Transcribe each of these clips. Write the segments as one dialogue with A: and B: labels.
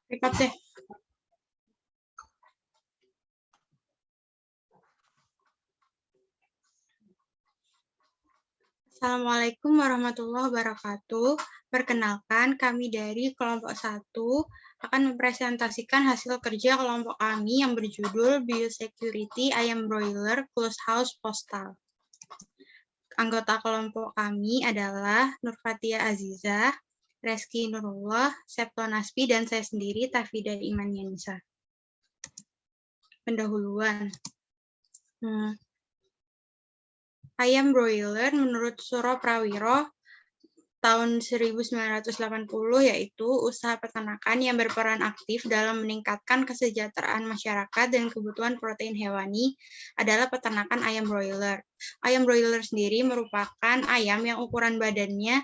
A: Record deh. Assalamualaikum warahmatullahi wabarakatuh. Perkenalkan, kami dari kelompok 1 akan mempresentasikan hasil kerja kelompok kami yang berjudul Biosecurity Ayam Broiler Closed House Postal. Anggota kelompok kami adalah Nurfatia Aziza, Reski Nurullah, Septo Nasbi, dan saya sendiri, Tafida Imanianisa. Pendahuluan. Ayam broiler menurut Suro Prawiro tahun 1980 yaitu usaha peternakan yang berperan aktif dalam meningkatkan kesejahteraan masyarakat dan kebutuhan protein hewani adalah peternakan ayam broiler. Ayam broiler sendiri merupakan ayam yang ukuran badannya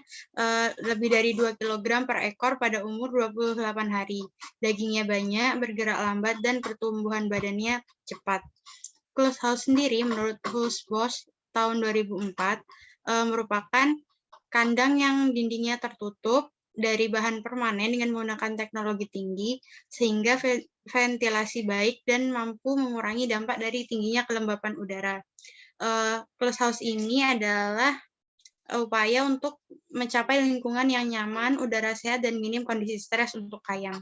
A: lebih dari 2 kg per ekor pada umur 28 hari. Dagingnya banyak, bergerak lambat, dan pertumbuhan badannya cepat. Closed house sendiri menurut Hulsboss tahun 2004 merupakan kandang yang dindingnya tertutup dari bahan permanen dengan menggunakan teknologi tinggi sehingga ventilasi baik dan mampu mengurangi dampak dari tingginya kelembapan udara. Closed house ini adalah upaya untuk mencapai lingkungan yang nyaman, udara sehat, dan minim kondisi stres untuk ayam.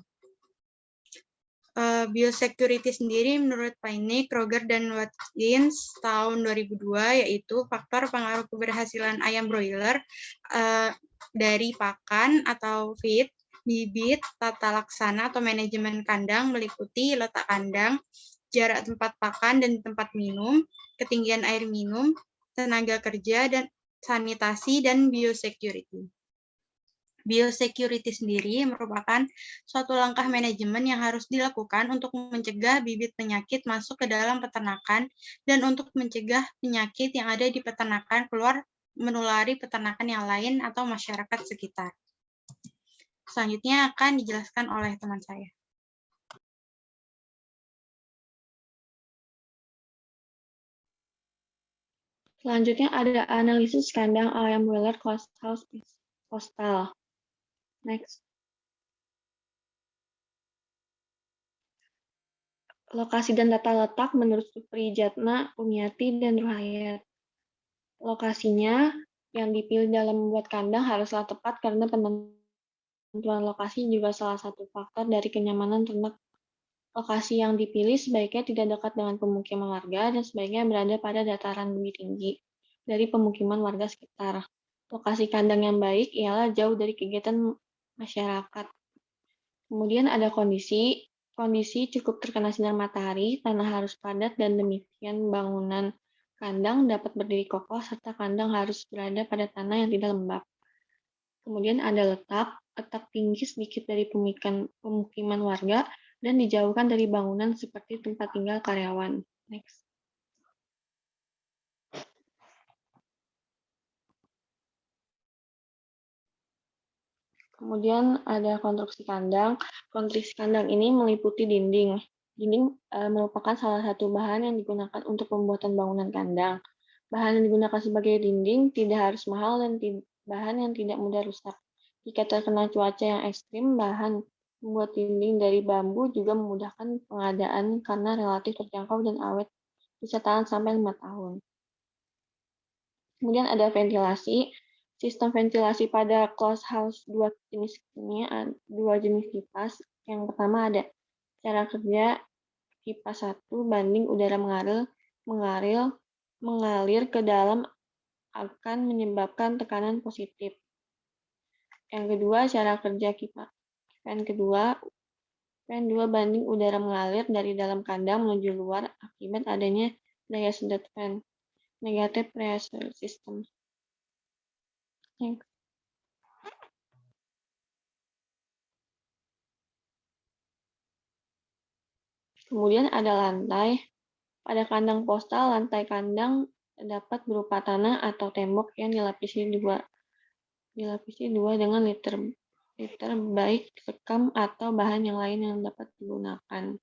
A: Biosecurity sendiri menurut Paine, Kroger, dan Watkins tahun 2002 yaitu faktor pengaruh keberhasilan ayam broiler dari pakan atau feed, bibit, tata laksana atau manajemen kandang meliputi letak kandang, jarak tempat pakan dan tempat minum, ketinggian air minum, tenaga kerja, dan sanitasi, dan biosecurity. Biosecurity sendiri merupakan suatu langkah manajemen yang harus dilakukan untuk mencegah bibit penyakit masuk ke dalam peternakan dan untuk mencegah penyakit yang ada di peternakan keluar menulari peternakan yang lain atau masyarakat sekitar. Selanjutnya akan dijelaskan oleh teman saya.
B: Selanjutnya ada analisis kandang ayam broiler closed house postal. Next. Lokasi dan tata letak menurut Suprijatna, Umiati, dan Ruhayat. Lokasinya yang dipilih dalam membuat kandang haruslah tepat karena penentuan lokasi juga salah satu faktor dari kenyamanan ternak. Lokasi yang dipilih sebaiknya tidak dekat dengan pemukiman warga dan sebaiknya berada pada dataran bumi tinggi dari pemukiman warga sekitar. Lokasi kandang yang baik ialah jauh dari kegiatan masyarakat. Kemudian ada kondisi cukup terkena sinar matahari, tanah harus padat, dan demikian bangunan kandang dapat berdiri kokoh, serta kandang harus berada pada tanah yang tidak lembab. Kemudian ada letak tinggi sedikit dari pemukiman warga, dan dijauhkan dari bangunan seperti tempat tinggal karyawan. Next. Kemudian ada konstruksi kandang. Konstruksi kandang ini meliputi dinding. Dinding merupakan salah satu bahan yang digunakan untuk pembuatan bangunan kandang. Bahan yang digunakan sebagai dinding tidak harus mahal dan bahan yang tidak mudah rusak. Jika terkena cuaca yang ekstrim, bahan membuat dinding dari bambu juga memudahkan pengadaan karena relatif terjangkau dan awet, bisa tahan sampai 5 tahun. Kemudian ada ventilasi. Sistem ventilasi pada closed house dua jenis kipas. Yang pertama ada cara kerja kipas 1 banding udara mengalir ke dalam akan menyebabkan tekanan positif. Yang kedua, cara kerja kipas fan kedua, fan 2 banding udara mengalir dari dalam kandang menuju luar akibat adanya daya sedot fan. Negative pressure system. Kemudian ada lantai. Pada kandang postal, lantai kandang dapat berupa tanah atau tembok yang dilapisi dua dengan liter baik sekam atau bahan yang lain yang dapat digunakan.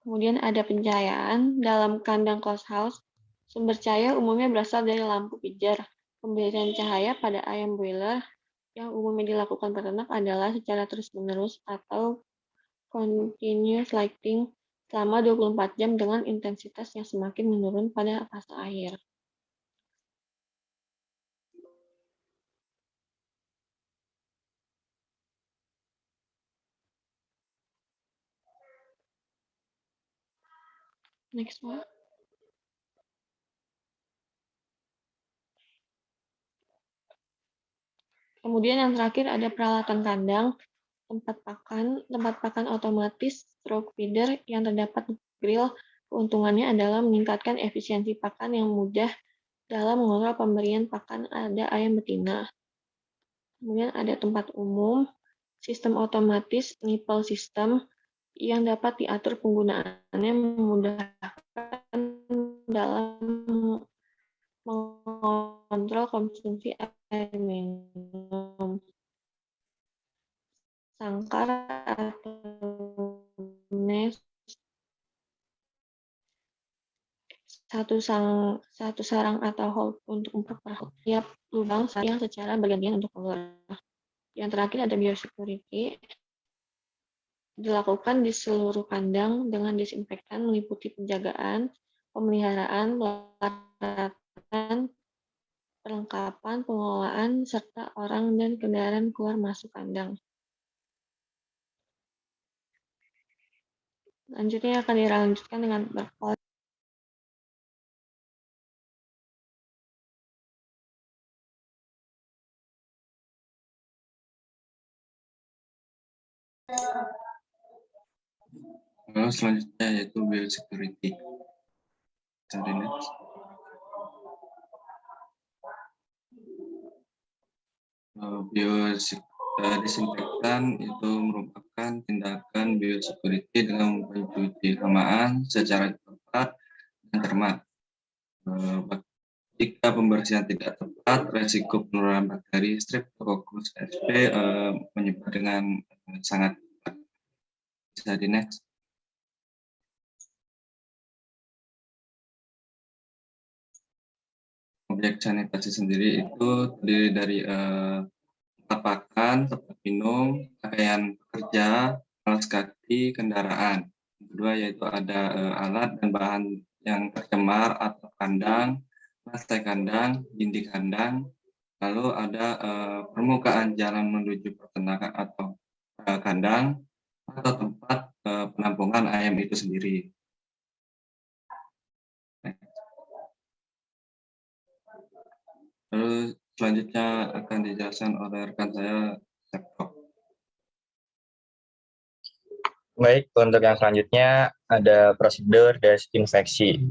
B: Kemudian ada pencahayaan. Dalam kandang closed house, sumber cahaya umumnya berasal dari lampu pijar. Pemberian cahaya pada ayam broiler yang umumnya dilakukan peternak adalah secara terus-menerus atau continuous lighting selama 24 jam dengan intensitas yang semakin menurun pada fase akhir. Next one. Kemudian yang terakhir ada peralatan kandang, tempat pakan otomatis, stroke feeder yang terdapat grill. Keuntungannya adalah meningkatkan efisiensi pakan yang mudah dalam mengontrol pemberian pakan ada ayam betina. Kemudian ada tempat umum, sistem otomatis, nipple system yang dapat diatur penggunaannya memudahkan dalam mengontrol konsumsi air minum. Sangkar atau nest satu sarang atau hold untuk memperparah tiap lubang yang secara bergantian untuk keluar. Yang terakhir ada biosecurity, dilakukan di seluruh kandang dengan disinfektan meliputi penjagaan, pemeliharaan, perawatan, perlengkapan, pengelolaan, serta orang dan kendaraan keluar masuk kandang. Selanjutnya akan dilanjutkan dengan berkol.
C: Lalu selanjutnya yaitu biosecurity. Disinfektan itu merupakan tindakan biosecurity dengan mencuci hamaan secara tepat dan cermat. Jika pembersihan tidak tepat, resiko penularan bakteri Streptococcus sp menyebar dengan sangat cepat. Bisa di next. Objek sanitasi sendiri itu terdiri dari tempat pakan, tempat minum, pakaian pekerja, alas kaki, kendaraan. Yang kedua yaitu ada alat dan bahan yang tercemar atau kandang, lantai kandang, dinding kandang, lalu ada permukaan jalan menuju peternakan atau kandang, atau tempat penampungan ayam itu sendiri. Lalu selanjutnya akan dijelaskan oleh rekan saya, Septok.
D: Baik, untuk yang selanjutnya ada prosedur desinfeksi.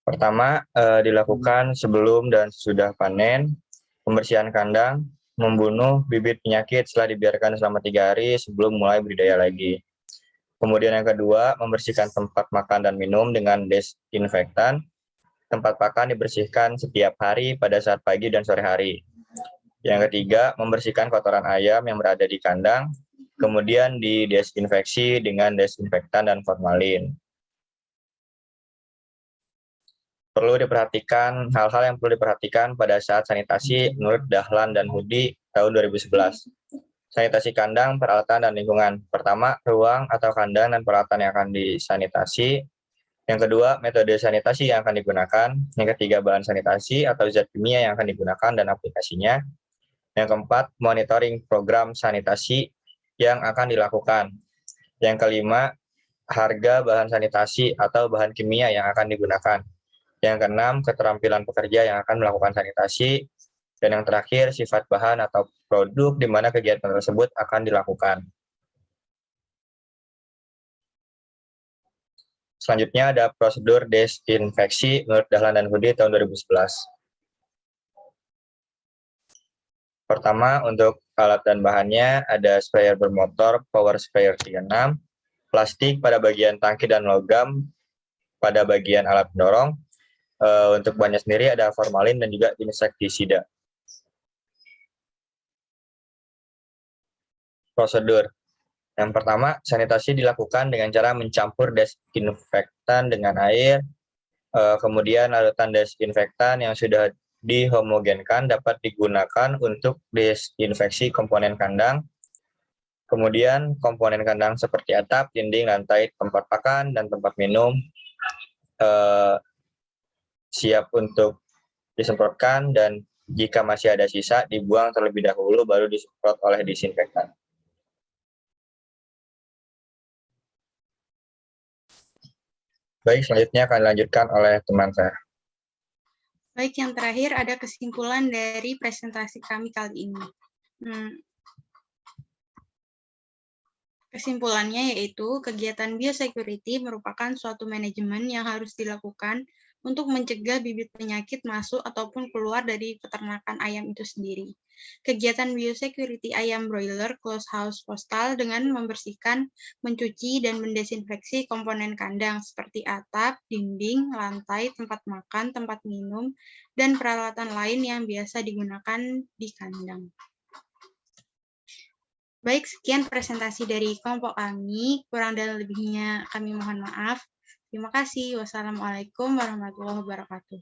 D: Pertama, dilakukan sebelum dan sesudah panen, pembersihan kandang, membunuh bibit penyakit setelah dibiarkan selama 3 hari sebelum mulai budidaya lagi. Kemudian yang kedua, membersihkan tempat makan dan minum dengan desinfektan. Tempat pakan dibersihkan setiap hari pada saat pagi dan sore hari. Yang ketiga, membersihkan kotoran ayam yang berada di kandang, kemudian didesinfeksi dengan desinfektan dan formalin. Hal-hal yang perlu diperhatikan pada saat sanitasi menurut Dahlan dan Hudi tahun 2011. Sanitasi kandang, peralatan, dan lingkungan. Pertama, ruang atau kandang dan peralatan yang akan disanitasi. Yang kedua, metode sanitasi yang akan digunakan. Yang ketiga, bahan sanitasi atau zat kimia yang akan digunakan dan aplikasinya. Yang keempat, monitoring program sanitasi yang akan dilakukan. Yang kelima, harga bahan sanitasi atau bahan kimia yang akan digunakan. Yang keenam, keterampilan pekerja yang akan melakukan sanitasi. Dan yang terakhir, sifat bahan atau produk di mana kegiatan tersebut akan dilakukan. Selanjutnya ada prosedur desinfeksi menurut Dahlan dan Hudi tahun 2011. Pertama, untuk alat dan bahannya ada sprayer bermotor power sprayer 36, plastik pada bagian tangki dan logam pada bagian alat pendorong. Untuk bahannya sendiri ada formalin dan juga insektisida. Prosedur. Yang pertama, sanitasi dilakukan dengan cara mencampur desinfektan dengan air, kemudian larutan desinfektan yang sudah dihomogenkan dapat digunakan untuk desinfeksi komponen kandang. Kemudian komponen kandang seperti atap, dinding, lantai, tempat pakan, dan tempat minum siap untuk disemprotkan, dan jika masih ada sisa dibuang terlebih dahulu baru disemprot oleh disinfektan. Baik, selanjutnya akan dilanjutkan oleh teman saya.
A: Baik, yang terakhir ada kesimpulan dari presentasi kami kali ini. Kesimpulannya yaitu kegiatan biosecurity merupakan suatu manajemen yang harus dilakukan untuk mencegah bibit penyakit masuk ataupun keluar dari peternakan ayam itu sendiri. Kegiatan biosecurity ayam broiler close house postal dengan membersihkan, mencuci, dan mendesinfeksi komponen kandang seperti atap, dinding, lantai, tempat makan, tempat minum, dan peralatan lain yang biasa digunakan di kandang. Baik, sekian presentasi dari kelompok kami. Kurang dan lebihnya kami mohon maaf. Terima kasih. Wassalamualaikum warahmatullahi wabarakatuh.